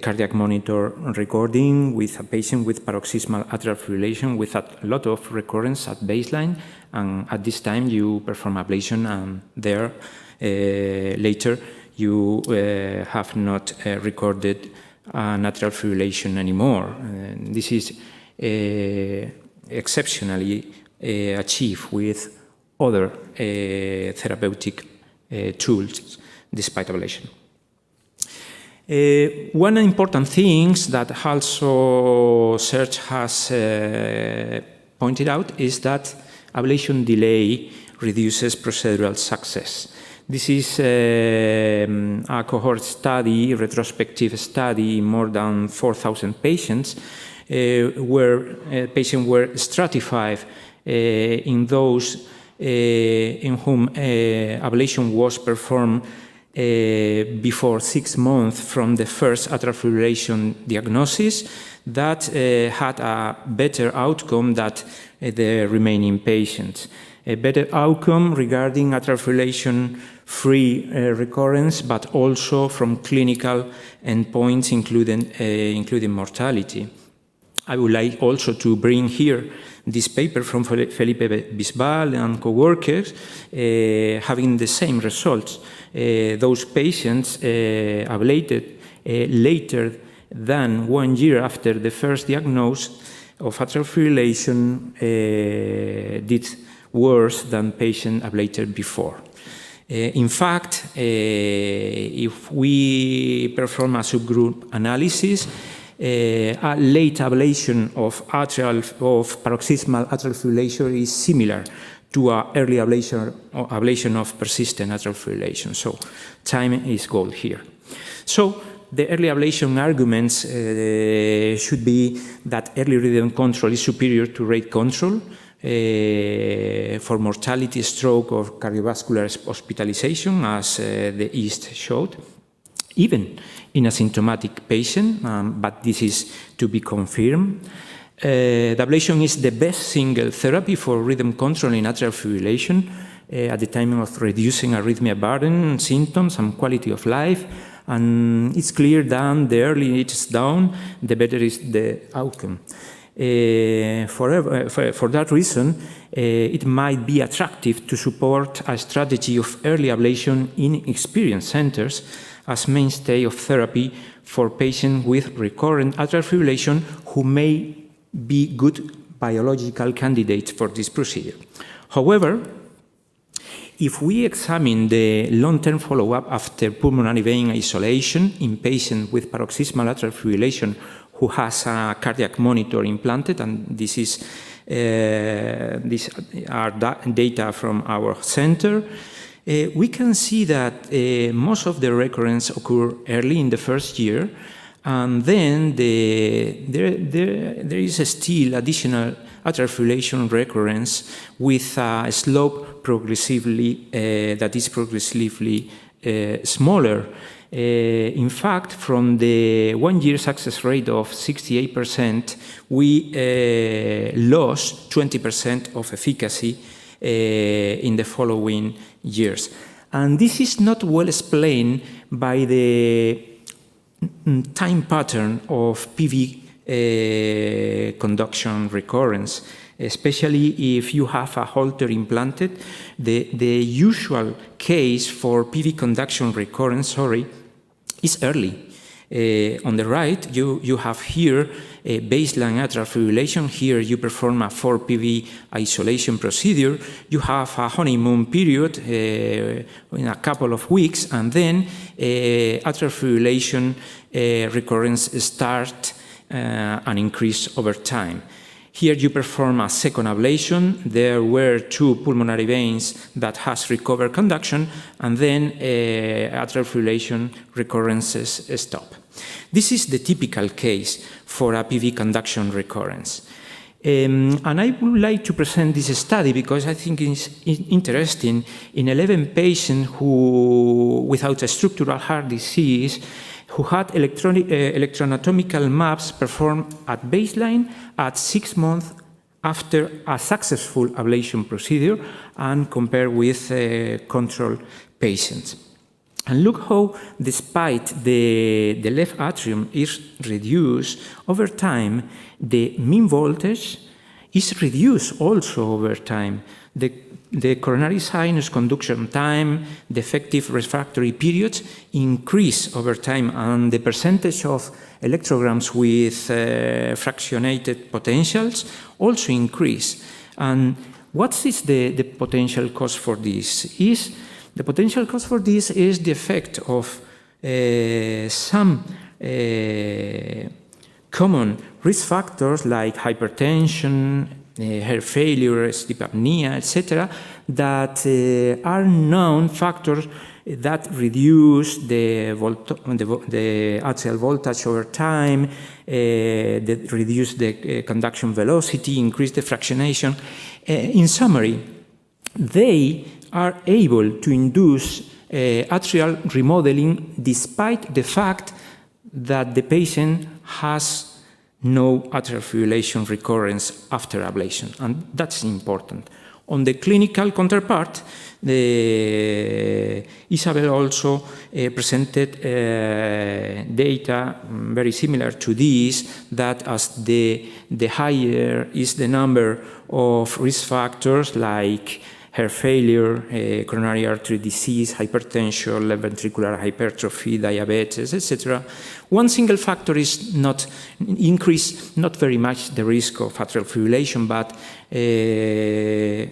cardiac monitor recording with a patient with paroxysmal atrial fibrillation with a lot of recurrence at baseline, and at this time you perform ablation, and there later you have not recorded an atrial fibrillation anymore. This is exceptionally achieved with other therapeutic tools despite ablation. One important thing that also Serge has pointed out is that ablation delay reduces procedural success. This is a cohort study, retrospective study in more than 4,000 patients, where patients were stratified in those in whom ablation was performed before 6 months from the first atrial fibrillation diagnosis, that had a better outcome than the remaining patients. A better outcome regarding atrial fibrillation-free recurrence, but also from clinical endpoints, including mortality. I would like also to bring here this paper from Felipe Bisbal and co-workers having the same results. Those patients ablated later than 1 year after the first diagnosis of atrial fibrillation did worse than patients ablated before. In fact, if we perform a subgroup analysis, a late ablation of paroxysmal atrial fibrillation is similar to an early ablation of persistent atrial fibrillation. So time is gold here. So the early ablation arguments should be that early rhythm control is superior to rate control for mortality, stroke, or cardiovascular hospitalization, as the EAST showed, even in a symptomatic patient, but this is to be confirmed. The ablation is the best single therapy for rhythm control in atrial fibrillation at the time of reducing arrhythmia burden, symptoms, and quality of life. And it's clear that the earlier it's down, the better is the outcome. For that reason, it might be attractive to support a strategy of early ablation in experienced centers as mainstay of therapy for patients with recurrent atrial fibrillation who may be good biological candidates for this procedure. However, if we examine the long-term follow-up after pulmonary vein isolation in patients with paroxysmal atrial fibrillation who has a cardiac monitor implanted, and this is these are data from our center, we can see that most of the recurrence occur early in the first year, and then there is still additional atrial fibrillation recurrence with a slope progressively that is progressively smaller. In fact, from the 1 year success rate of 68%, we lost 20% of efficacy in the following years. And this is not well explained by the time pattern of PV conduction recurrence, especially if you have a Holter implanted. The usual case for PV conduction recurrence, is early. On the right, you have here a baseline atrial fibrillation. Here you perform a 4PV isolation procedure. You have a honeymoon period in a couple of weeks, and then atrial fibrillation recurrence start and increase over time. Here you perform a second ablation. There were 2 pulmonary veins that has recovered conduction, and then atrial fibrillation recurrences stop. This is the typical case for a PV conduction recurrence. And I would like to present this study because I think it's interesting in 11 patients who, without a structural heart disease, who had electroanatomical maps performed at baseline at 6 months after a successful ablation procedure and compared with control patients. And look how, despite the left atrium is reduced over time, the mean voltage is reduced also over time. The coronary sinus conduction time, the effective refractory periods increase over time, and the percentage of electrograms with fractionated potentials also increase. And what is the potential cause for this? The potential cause for this is the effect of some common risk factors like hypertension, heart failure, sleep apnea, etc., that are known factors that reduce the atrial voltage over time, that reduce the conduction velocity, increase the fractionation. In summary, they are able to induce atrial remodeling despite the fact that the patient has no atrial fibrillation recurrence after ablation, and that's important. On the clinical counterpart, Isabel also presented data very similar to this, that as the higher is the number of risk factors like heart failure, coronary artery disease, hypertension, left ventricular hypertrophy, diabetes, etc. One single factor is not increase not very much the risk of atrial fibrillation, but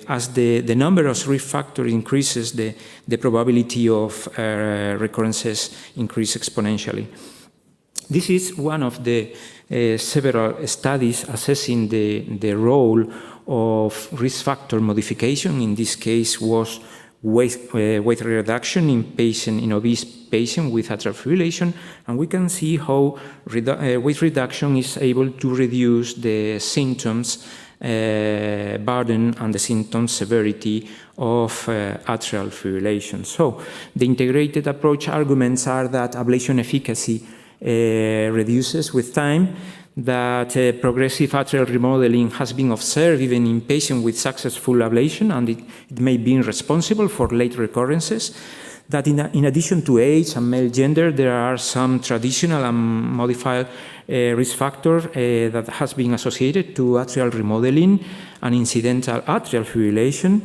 as the number of risk factors increases, the probability of recurrences increase exponentially. This is one of the several studies assessing the role of risk factor modification. In this case was weight reduction in obese patients with atrial fibrillation, and we can see how weight reduction is able to reduce the symptoms burden and the symptom severity of atrial fibrillation. So the integrated approach arguments are that ablation efficacy reduces with time, that progressive atrial remodeling has been observed even in patients with successful ablation, and it may be responsible for late recurrences, that in addition to age and male gender, there are some traditional and modified risk factors that has been associated to atrial remodeling and incidental atrial fibrillation,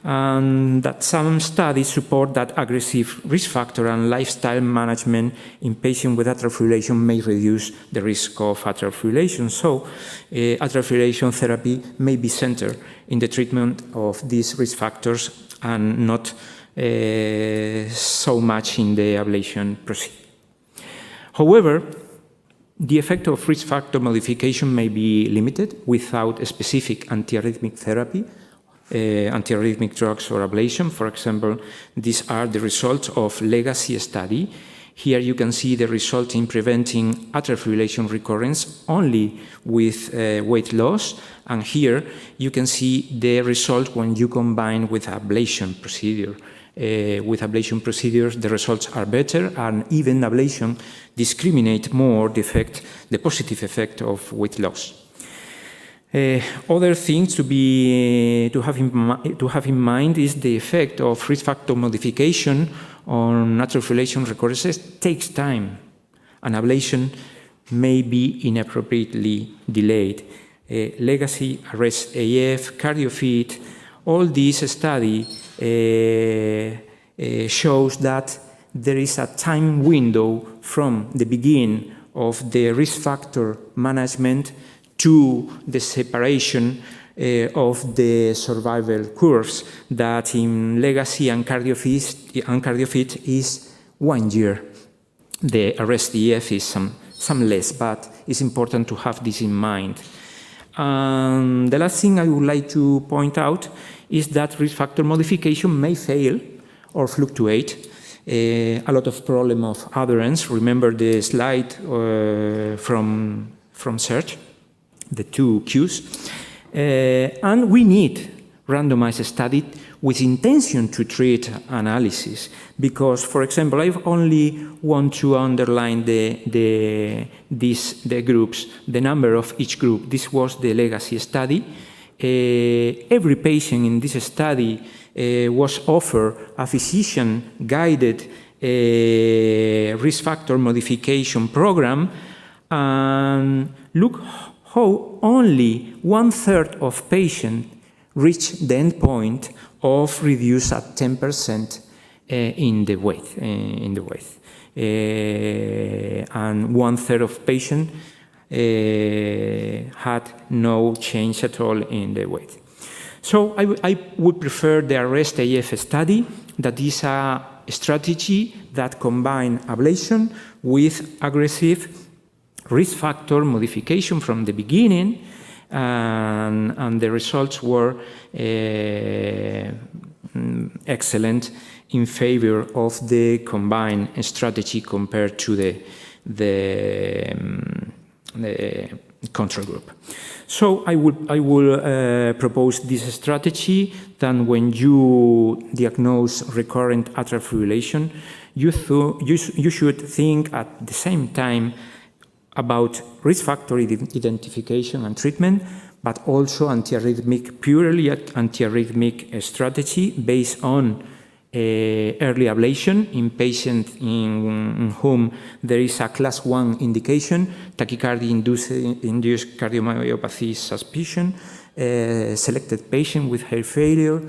and that some studies support that aggressive risk factor and lifestyle management in patients with atrial fibrillation may reduce the risk of atrial fibrillation. So, atrial fibrillation therapy may be centered in the treatment of these risk factors and not so much in the ablation procedure. However, the effect of risk factor modification may be limited without a specific antiarrhythmic therapy, antiarrhythmic drugs or ablation. For example, these are the results of Legacy study. Here you can see the result in preventing atrial fibrillation recurrence only with weight loss, and here you can see the result when you combine with ablation procedure. With ablation procedures, the results are better, and even ablation discriminate more the positive effect of weight loss. Other things to have in mind is the effect of risk factor modification on atrial fibrillation recurrences takes time, and ablation may be inappropriately delayed. Legacy, arrest AF, cardiofit, all this study shows that there is a time window from the beginning of the risk factor management to the separation of the survival curves that in legacy and cardiofit is 1 year. The arrest EF is some less, but it's important to have this in mind. The last thing I would like to point out is that risk factor modification may fail or fluctuate. A lot of problem of adherence. Remember the slide from Serge, the 2 Qs. And we need randomized study with intention to treat analysis, because, for example, I only want to underline the groups, the number of each group. This was the legacy study. Every patient in this study was offered a physician-guided risk factor modification program, and look how only 1/3 of patients reached the endpoint of reduce at 10% in the weight, and 1/3 of patients had no change at all in the weight. So I would prefer the arrest AF study, that is a strategy that combines ablation with aggressive risk factor modification from the beginning, and the results were excellent in favor of the combined strategy compared to the control group. So I will propose this strategy that when you diagnose recurrent atrial fibrillation, you should think at the same time about risk factor identification and treatment, but also purely antiarrhythmic strategy based on early ablation in patients in whom there is a class 1 indication, tachycardia-induced cardiomyopathy suspicion, selected patient with heart failure,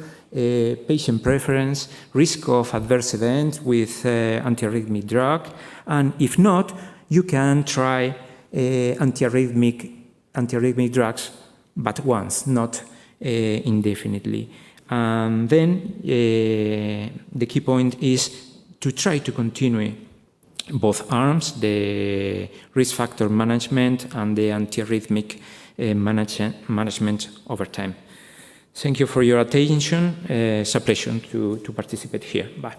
patient preference, risk of adverse events with antiarrhythmic drug, and if not, you can try antiarrhythmic drugs, but once, not indefinitely. And then the key point is to try to continue both arms, the risk factor management and the antiarrhythmic management over time. Thank you for your attention. It's a pleasure to participate here. Bye.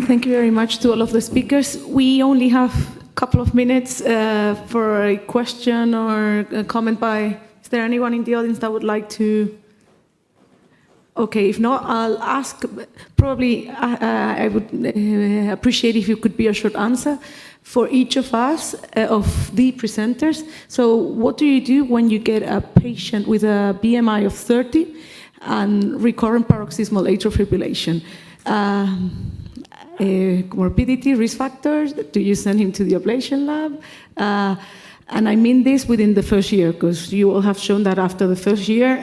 Thank you very much to all of the speakers. We only have a couple of minutes for a question or a comment by... Is there anyone in the audience that would like to... Okay, if not, I'll ask. Probably I would appreciate if you could be a short answer for each of us, of the presenters. So what do you do when you get a patient with a BMI of 30 and recurrent paroxysmal atrial fibrillation? Morbidity, risk factors, do you send him to the ablation lab? And I mean this within the first year, because you all have shown that after the first year,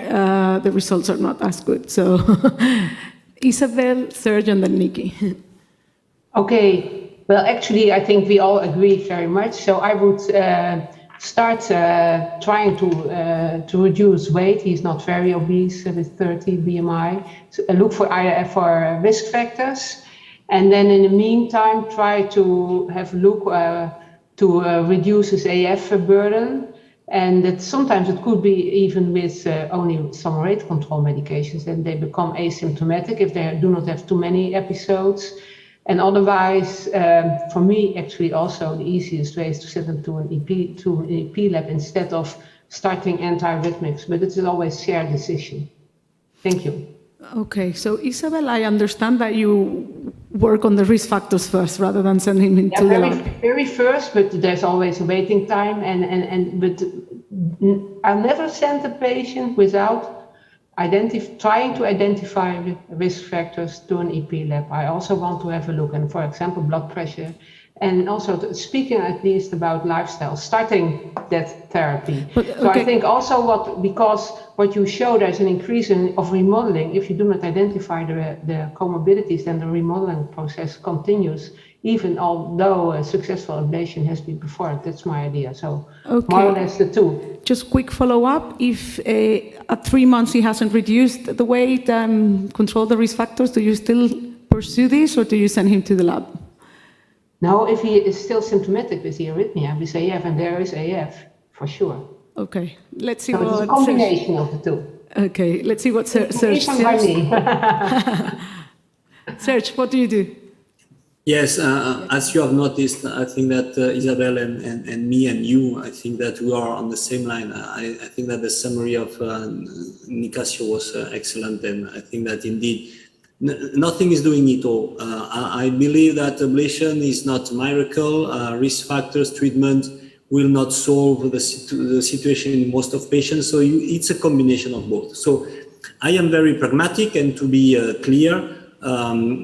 the results are not as good. So Isabel, Serge, and then Nikki. Okay, well, actually, I think we all agree very much. So I would start trying to reduce weight. He's not very obese with 30 BMI. So look for risk factors. And then in the meantime, try to have a look to reduce his AF burden. And that sometimes it could be even with only some rate control medications, and they become asymptomatic if they do not have too many episodes. And otherwise, for me, actually also the easiest way is to send them to an EP lab instead of starting antiarrhythmics, but it's always shared decision. Thank you. Okay, so Isabel, I understand that you work on the risk factors first rather than sending him into the lab. Very first, but there's always a waiting time, but I'll never send a patient without trying to identify risk factors to an EP lab. I also want to have a look, and for example, blood pressure, and also speaking at least about lifestyle, starting that therapy. So I think also because what you show, there's an increase of remodeling. If you do not identify the comorbidities, then the remodeling process continues, even although a successful ablation has been performed. That's my idea. So more or less the two. Just quick follow-up. If at 3 months he hasn't reduced the weight, controlled the risk factors, do you still pursue this or do you send him to the lab? No, if he is still symptomatic with the arrhythmia, with AF, and there is AF, for sure. Okay, let's see so what... It's a combination of the two. Okay, let's see what Serge says. Serge, what do you do? Yes, as you have noticed, I think that Isabel and me and you, I think that we are on the same line. I think that the summary of Nicasio was excellent, and I think that indeed nothing is doing it all. I believe that ablation is not a miracle. Risk factors treatment will not solve the situation in most of patients, so it's a combination of both. So I am very pragmatic, and to be clear,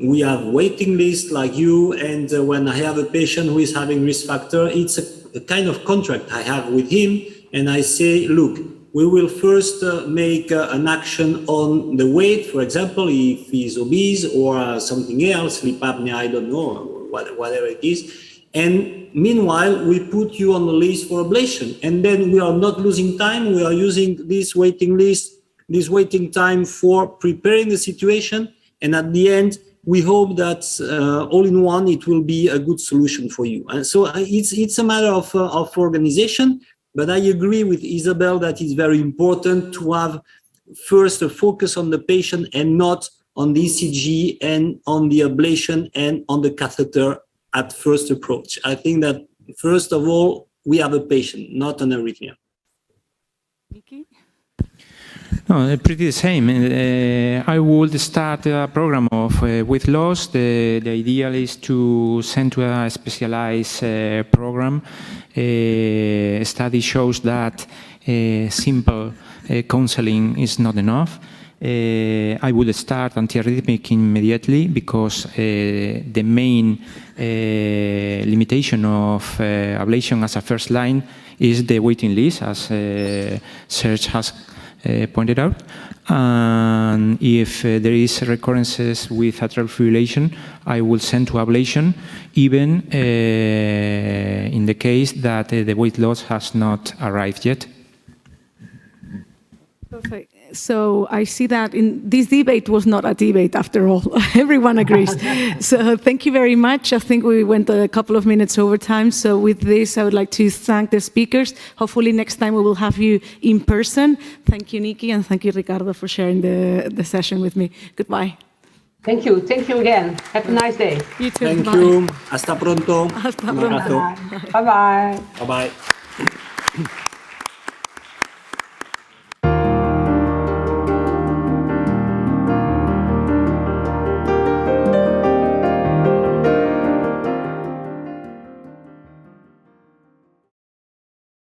we have waiting list like you, and when I have a patient who is having risk factor, it's a kind of contract I have with him, and I say, look, we will first make an action on the weight, for example, if he's obese or something else, sleep apnea, I don't know, whatever it is. And meanwhile, we put you on the list for ablation. And then we are not losing time. We are using this waiting list, this waiting time for preparing the situation. And at the end, we hope that all in one, it will be a good solution for you. And so it's a matter of organization. But I agree with Isabel that it's very important to have first a focus on the patient and not on the ECG and on the ablation and on the catheter at first approach. I think that first of all, we have a patient, not an arrhythmia. No, pretty the same. I would start a program of weight loss. The idea is to send to a specialized program. Study shows that simple counseling is not enough. I would start antiarrhythmic immediately because the main limitation of ablation as a first line is the waiting list, as Serge has pointed out. And if there is recurrences with atrial fibrillation, I will send to ablation, even in the case that the weight loss has not arrived yet. Perfect. So I see that in this debate was not a debate after all. Everyone agrees. So thank you very much. I think we went a couple of minutes over time. So with this, I would like to thank the speakers. Hopefully next time we will have you in person. Thank you, Nikki, and thank you, Ricardo, for sharing the session with me. Goodbye. Thank you. Thank you again. Have a nice day. You too. Thank Bye. you. Hasta pronto. Hasta pronto. Bye-bye. Bye-bye.